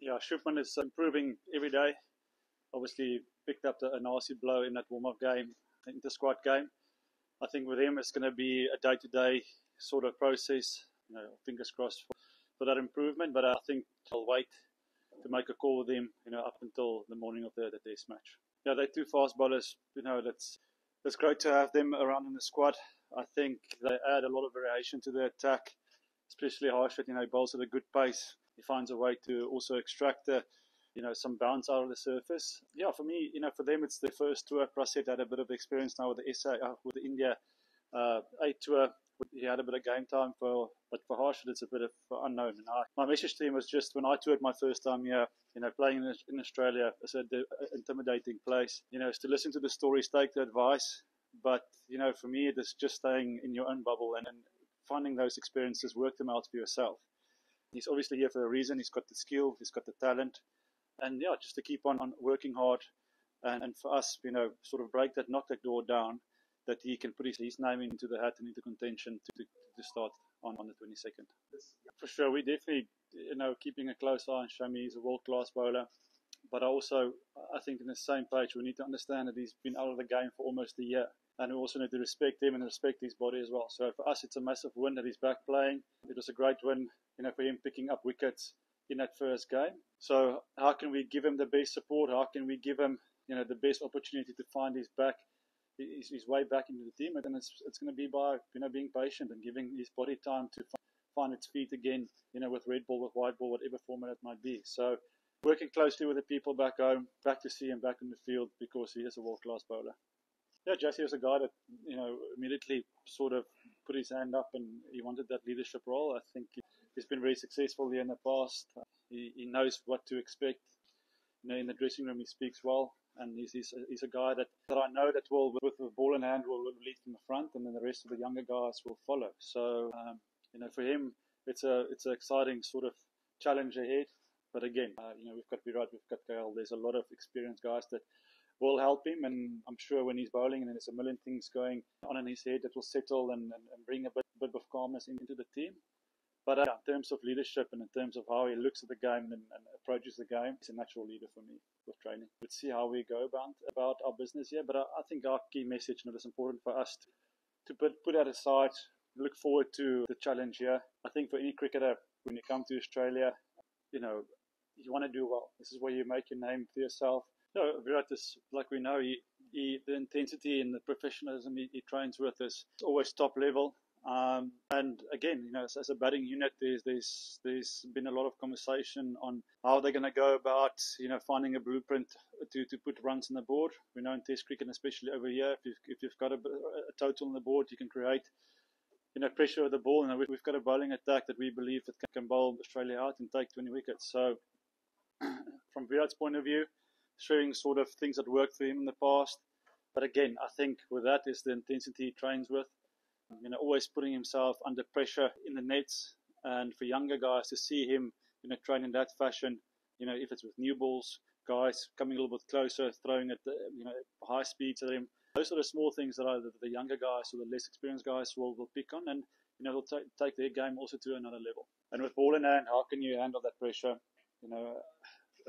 Yeah, Shupman is improving every day. Obviously, picked up a nasty blow in that warm-up game, in the squad game. I think with him, it's going to be a day-to-day sort of process. Fingers crossed for that improvement. But I think I'll wait to make a call with him, up until the morning of the test match. Yeah, they're two fast bowlers. That's great to have them around in the squad. I think they add a lot of variation to the attack, especially Harshit. He bowls at a good pace. He finds a way to also extract some bounce out of the surface. Yeah, for me, for them, it's their first tour. Prasit had a bit of experience now with the SA, with the India A tour. He had a bit of game time but for Harshit, it's a bit of unknown. And my message to him was just when I toured my first time here, playing in Australia, it's an intimidating place. Is to listen to the stories, take the advice. But, for me, it is just staying in your own bubble and finding those experiences, work them out for yourself. He's obviously here for a reason. He's got the skill, he's got the talent. And, yeah, just to keep on working hard and for us, sort of knock that door down, that he can put his name into the hat and into contention to start on the 22nd. For sure, we definitely, keeping a close eye on Shami. He's a world-class bowler. But also, I think in the same page, we need to understand that he's been out of the game for almost a year. And we also need to respect him and respect his body as well. So for us, it's a massive win that he's back playing. It was a great win, for him picking up wickets in that first game. So how can we give him the best support? How can we give him, the best opportunity to find his way back into the team? And it's going to be by, being patient and giving his body time to find its feet again, with red ball, with white ball, whatever format it might be. So working closely with the people back home, back to see him back in the field because he is a world-class bowler. Yeah, Jesse was a guy that, immediately sort of put his hand up and he wanted that leadership role. I think he's been very successful here in the past. He knows what to expect. In the dressing room, he speaks well. And he's a guy that I know that will, with the ball in hand, will lead from the front, and then the rest of the younger guys will follow. So, for him, it's an exciting sort of challenge ahead. But again, we've got Virat, we've got Kohli. There's a lot of experienced guys that will help him, and I'm sure when he's bowling and there's a million things going on in his head, that will settle and bring a bit of calmness into the team. But in terms of leadership and in terms of how he looks at the game and approaches the game, he's a natural leader for me with training. We'll see how we go about our business here. But I think our key message, and it's important for us to put that aside, look forward to the challenge here. I think for any cricketer, when you come to Australia, you want to do well. This is where you make your name for yourself. Virat is, like we know, the intensity and the professionalism he trains with is always top level. And again, as a batting unit, there's been a lot of conversation on how they're going to go about, finding a blueprint to put runs on the board. We know in Test cricket, especially over here, if you've got a total on the board, you can create, pressure with the ball. And we've got a bowling attack that we believe that can bowl Australia out and take 20 wickets. So, from Virat's point of view, showing sort of things that worked for him in the past. But again, I think with that is the intensity he trains with. Always putting himself under pressure in the nets, and for younger guys to see him, train in that fashion, if it's with new balls, guys coming a little bit closer, throwing at the, high speeds at him. Those are the small things that the younger guys or the less experienced guys will pick on, and they'll take their game also to another level. And with ball in hand, how can you handle that pressure?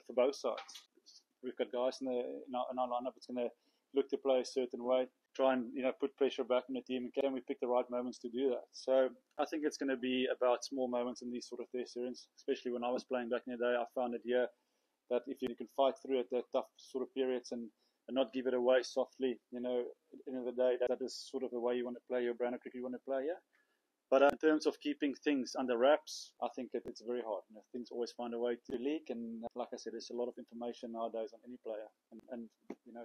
For both sides. We've got guys in our lineup that's going to look to play a certain way, try and put pressure back on the team, and can we pick the right moments to do that? So I think it's going to be about small moments in these sort of test series. Especially when I was playing back in the day, I found it here that if you can fight through it, that tough sort of periods and not give it away softly, at the end of the day, that is sort of the way you want to play your brand of cricket you want to play here. But in terms of keeping things under wraps, I think it's very hard. Things always find a way to leak. And like I said, there's a lot of information nowadays on any player and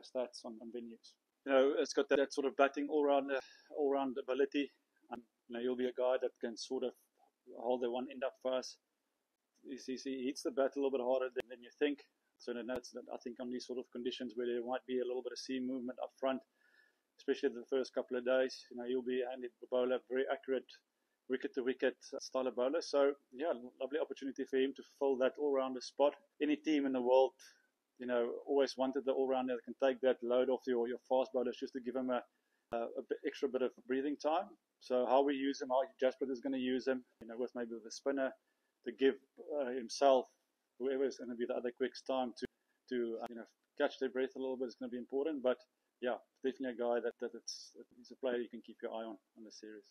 stats on venues. It's got that sort of batting all-round ability. And, he'll be a guy that can sort of hold the one end up for us. He hits the bat a little bit harder than you think. So I think on these sort of conditions where there might be a little bit of seam movement up front, especially the first couple of days, he'll be a handy bowler, very accurate wicket-to-wicket style of bowler. So, yeah, lovely opportunity for him to fill that all-rounder spot. Any team in the world, always wanted the all-rounder that can take that load off your fast bowlers just to give him a extra bit of breathing time. So how we use him, how Jasper is going to use him, with maybe with a spinner to give himself whoever is going to be the other quickest time to catch their breath a little bit is going to be important. But yeah, definitely a guy he's a player you can keep your eye on the series.